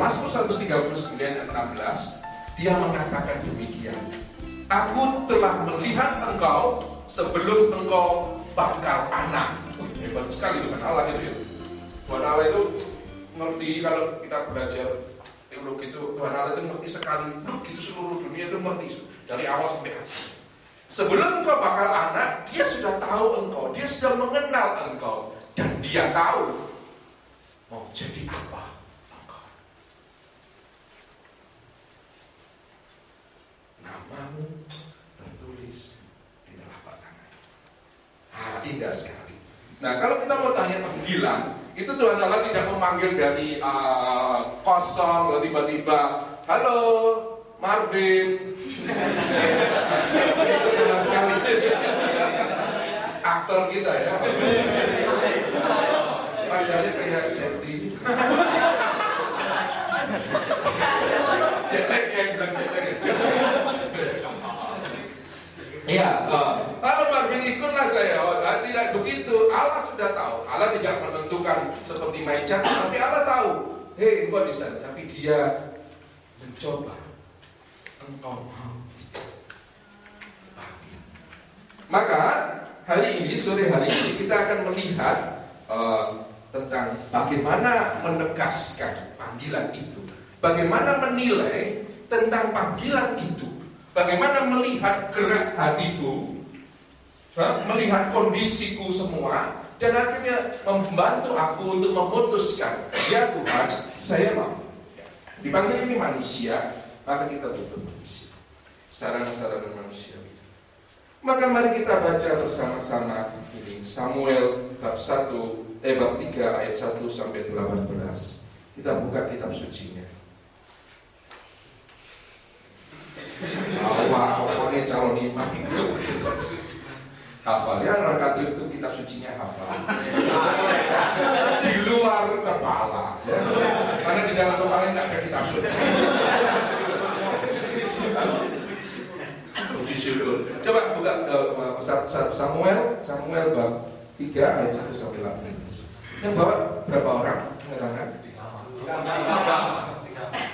Mazmur 139:16 dia mengatakan demikian. Aku telah melihat engkau sebelum engkau bakal anak. Hebat sekali Tuhan Allah itu ya. Tuhan Allah itu ngerti, kalau kita belajar teologi itu, Tuhan Allah itu ngerti sekali. Gitu seluruh dunia itu ngerti dari awal sampai akhir. Sebelum engkau bakal anak, dia sudah tahu engkau, dia sudah mengenal engkau, dan dia tahu mau jadi apa engkau. Namamu tertulis di telapak tangan. Indah sekali. Nah, kalau kita mau tanya panggilan, itu Tuhan Allah tidak memanggil dari kosong, tiba-tiba, halo Marvin. Itu benar sekali. Aktor kita ya. Wajahnya kayak Jetty. Jetlek yang bilang jetlek. Ya, kalau Marvin ikutlah saya. Tidak begitu. Allah sudah tahu. Allah tidak menentukan seperti Maichan, tapi Allah tahu. Hei, engkau di sana. Tapi dia mencoba. Engkau mau. Maka hari ini, sore hari ini kita akan melihat tentang bagaimana menegaskan panggilan itu, bagaimana menilai tentang panggilan itu, bagaimana melihat gerak hatiku, melihat kondisiku semua, dan akhirnya membantu aku untuk memutuskan, ya Tuhan, saya mau. Dipanggil ini manusia, maka kita butuh manusia, sarana-sarana manusia. Maka mari kita baca bersama-sama ini Samuel bab 1 bab 3 ayat 1 sampai 18. Kita buka kitab sucinya. Awalnya calon imam hafal ya, orang Katolik itu kitab sucinya hafal. Di luar kepala ya. Karena di dalam kepala tidak ada kitab suci. Coba buka Samuel bab 3 ayat 1 sampai 18. Yang bawa berapa orang? Tangan?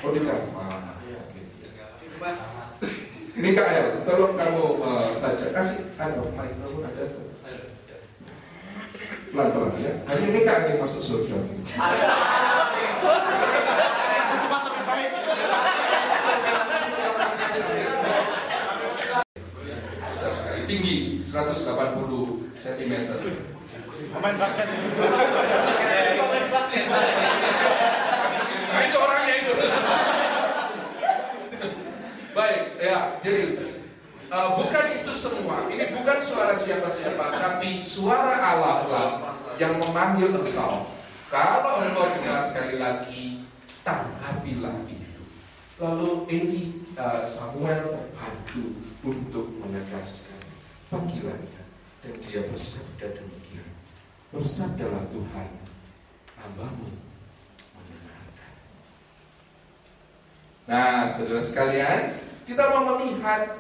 Oh, di kamar. Mikael, tolong kamu baca, kasih mikrofon ada. Pelan-pelan ya. Hanya Mikael yang masuk surga. Cepat lebih baik. Tinggi 180 cm. Pemain basket. Nah, itu orangnya itu. Baik, ya. Jadi bukan itu semua. Ini bukan suara siapa-siapa, tapi suara Allah yang memanggil engkau. Kalau engkau dengar sekali lagi, tanggapilah itu. Lalu ini Samuel terpadu untuk menegaskan panggilannya, dan dia bersabda demikian. Bersabdalah Tuhan, hambamu mendengarkan. Nah, saudara sekalian, kita mau melihat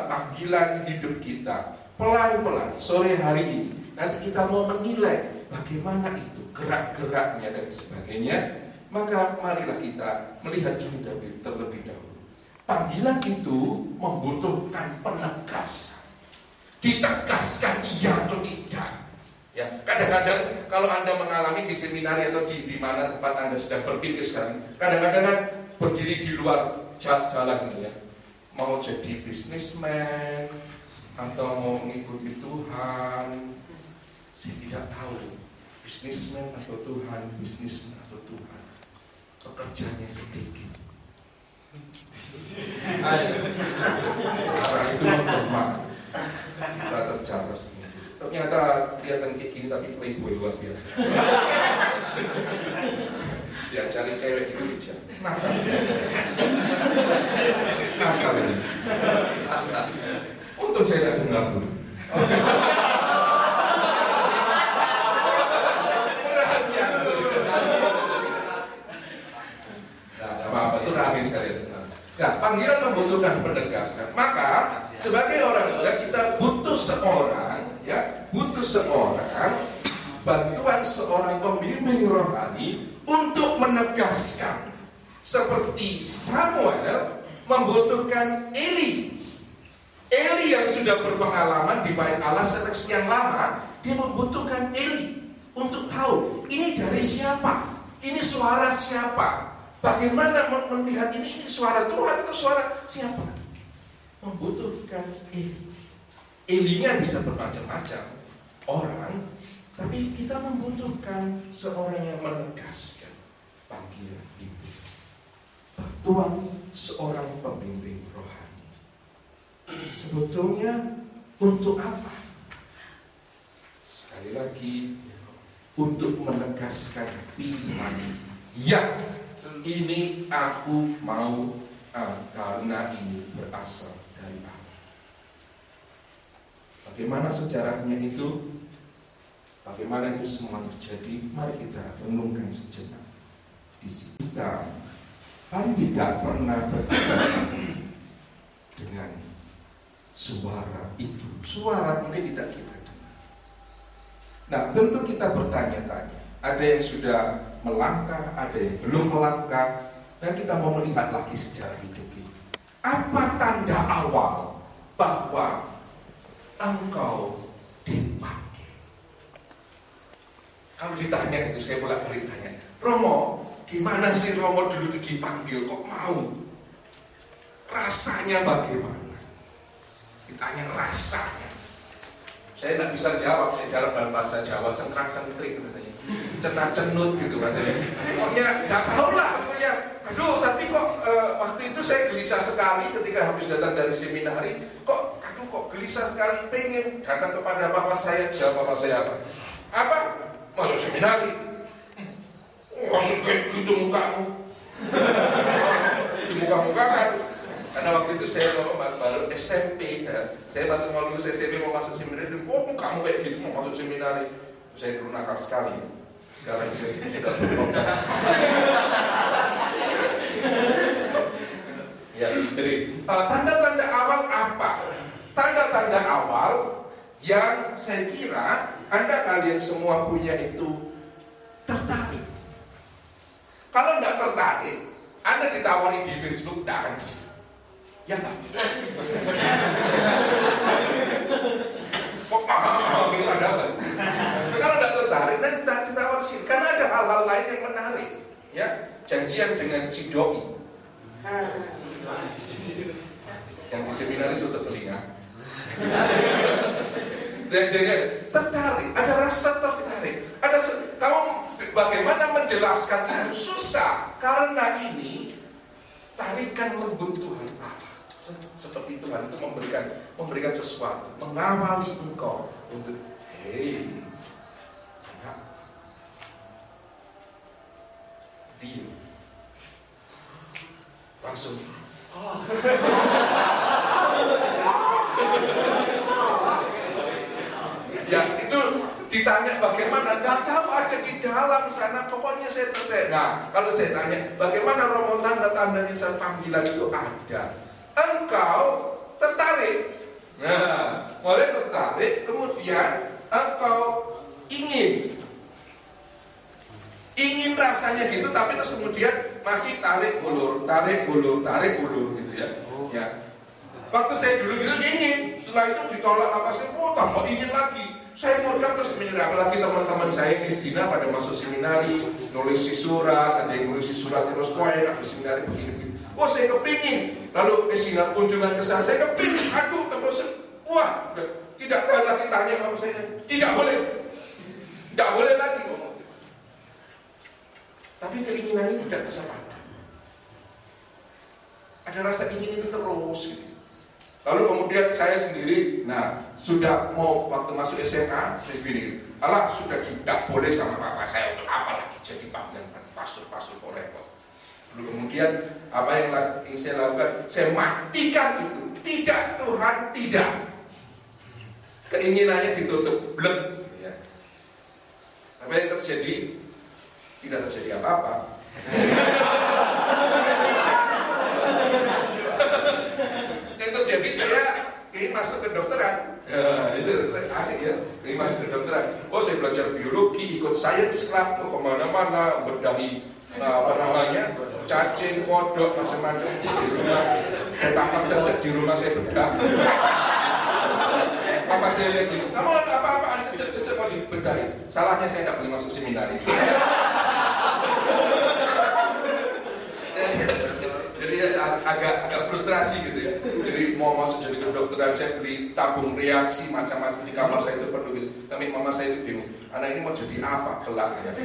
panggilan hidup kita pelan-pelan sore hari ini. Nanti kita mau menilai bagaimana itu gerak-geraknya dan sebagainya. Maka marilah kita melihat ini terlebih dahulu. Panggilan itu membutuhkan penegasan. Ditegaskan iya atau tidak. Ya, kadang-kadang kalau Anda mengalami di seminari atau di mana tempat Anda sedang berpikir sekarang, kadang-kadang kan berdiri di luar jalan gitu ya. Mau jadi bisnismen atau mau mengikuti Tuhan. Saya tidak tahu bisnismen atau Tuhan, bisnismen atau Tuhan. Pekerjaannya sedikit. Orang itu mempermak. Kita tercaras. Ternyata kelihatan kayak gini tapi playboy luar biasa. Ya cari cewek itu aja. Nakal ini. Untung saya tidak dengar dulu. Apa-apa itu ramai sekali. Nah, panggilan membutuhkan penegasan. Maka sebagai orang muda kita butuh seorang, ya, bantuan seorang pembimbing rohani untuk menegaskan seperti Samuel membutuhkan Eli. Eli yang sudah berpengalaman di bait Allah sekian lama, dia membutuhkan Eli untuk tahu ini dari siapa, ini suara siapa, bagaimana melihat ini suara Tuhan atau suara siapa. Membutuhkan Eli. Elinya bisa bermacam-macam orang, tapi kita membutuhkan seorang yang menegaskan panggilan itu. Tuhan seorang pembimbing rohani. Sebetulnya untuk apa? Sekali lagi, untuk menegaskan pilihan. Ya, ini aku mau karena ini berasal dari Allah. Bagaimana sejarahnya itu? Bagaimana itu semua terjadi? Mari kita renungkan sejenak. Di sini kita kan tidak pernah bertemu dengan suara itu. Suara mungkin tidak kita dengar. Nah, tentu kita bertanya-tanya. Ada yang sudah melangkah, ada yang belum melangkah, dan kita mau melihat lagi sejarah hidup kita. Apa tanda awal bahwa engkau dipanggil? Kalau ditanya itu, saya bolak-balik tanya, Romo, gimana sih Romo dulu itu dipanggil, kok mau? Rasanya bagaimana? Ditanya rasanya. Saya tidak bisa jawab, saya jawab dalam bahasa Jawa, sengkrak-sengkrik katanya, cenat-cenut gitu katanya. Pokoknya nggak tahu lah, pokoknya. Aduh, tapi kok waktu itu saya gelisah sekali ketika habis datang dari seminari. Kok gelisah sekali, pengen datang kepada bapak saya. Jawab bapak saya apa? Apa? Masuk seminari. Maksud kayak gitu mukamu. Itu muka-muka kan. Karena waktu itu saya baru SMP, ya. Saya masuk mau lulus SMP mau masuk seminari, kamu kayak gitu mau masuk seminari. Saya dulu nakal sekali. Sekarang saya sudah bertobat. Ya, jadi tanda-tanda awal apa? Tanda-tanda awal yang saya kira kalian semua punya itu tertarik. Kalau tidak tertarik, Anda ditawari di Facebook, tidak akan sih. Ya tak? Kok gitu ada apa? Kalau tidak tertarik, dan ditawari sih, karena ada hal-hal lain yang menarik. Ya, janjian dengan si doi. Yang di seminar itu telinga. Dan jadi tertarik, ada rasa tertarik. Kamu bagaimana menjelaskan itu susah, karena ini tarikan lembut Tuhan Allah. Seperti Tuhan itu memberikan sesuatu, mengawali engkau untuk dia langsung ya itu ditanya bagaimana, nggak tahu, ada di dalam sana, pokoknya saya tertarik. Nah, kalau saya tanya bagaimana Romo, tanda-tanda panggilan itu ada, engkau tertarik. Nah, mulai tertarik, kemudian engkau ingin rasanya gitu, tapi terus kemudian masih tarik ulur gitu ya. Ya. Waktu saya dulu gitu ingin, setelah itu ditolak apa saya, tambah ingin lagi. Saya modal terus seminari, apalagi teman-teman saya miskinah pada masuk seminari, nulis surat, ada yang nulis surat terus ada seminari begini. Saya kepingin. Lalu miskinah kunjungan ke sana, saya kepingin. Aduh, terus tidak boleh lagi tanya sama saya. Tidak boleh lagi ngomong. Tapi keinginan ini tidak bisa padam. Ada rasa ingin ini terus gitu. Lalu kemudian saya sendiri, sudah mau waktu masuk SMA, saya bilang, Allah sudah tidak boleh sama papa saya untuk apa lagi jadi panggilan pastor repot. Lalu kemudian apa yang saya lakukan, saya matikan itu. Tidak Tuhan, tidak. Keinginannya ditutup, blek. Ya. Apa yang terjadi? Tidak terjadi apa-apa. Yang terjadi saya ingin masuk ke dokteran. Ya, itu asik ya. Ingin masuk ke dokteran. Saya belajar biologi, ikut sains lah, mau kemana-mana, berdahi apa namanya, cacing, kodok, macam-macam di rumah. Saya tangkap cecek di rumah saya bedah. Papa saya lihat gitu, kamu apa-apaan cecek mau dibedahin. Salahnya saya nggak boleh masuk seminar itu. Jadi agak frustrasi gitu ya. Jadi mau masuk jadi kedokteran, saya beli tabung reaksi macam-macam di kamar saya itu perlu gitu. Sampai mama saya itu bingung, anak ini mau jadi apa kelak ya?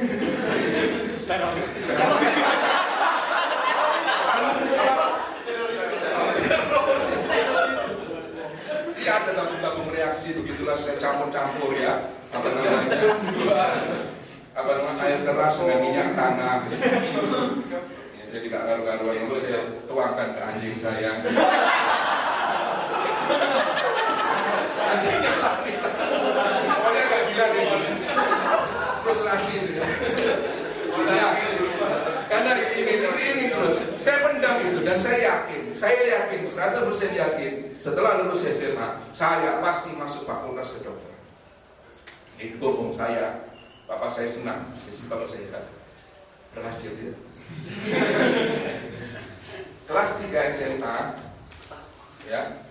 Teroris. Iya, ada tabung-tabung reaksi begitulah, saya campur-campur ya. Apa namanya air keras dengan minyak tanah. Jadi gak karu-karuan itu saya tuangkan ke anjing saya. Anjingnya lari. Pokoknya gak gila deh. Frustrasi itu ya. Karena ini terus. Saya pendam itu dan saya yakin 100% yakin setelah lulus SMA saya pasti masuk fakultas kedokteran. Itu bohong saya. Bapak saya senang. Jadi kalau saya berhasil ya. Kelas 3 SMA ya,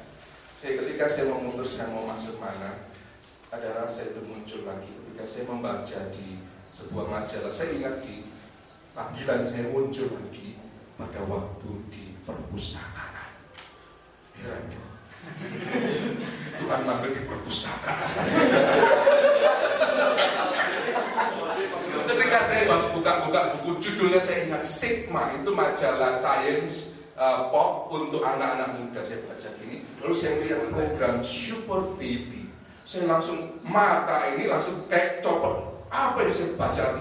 ketika saya memutuskan mau masuk mana, ada rasa itu muncul lagi ketika saya membaca di sebuah majalah. Saya ingat di panggilan saya muncul lagi pada waktu di perpustakaan. Heran ya, Tuhan panggil di perpustakaan. Ketika saya buka buku judulnya, saya ingat Sigma, itu majalah sains pop untuk anak-anak muda. Saya baca gini, lalu saya lihat program Super Baby. Saya langsung mata ini langsung kayak copot. Apa yang saya baca?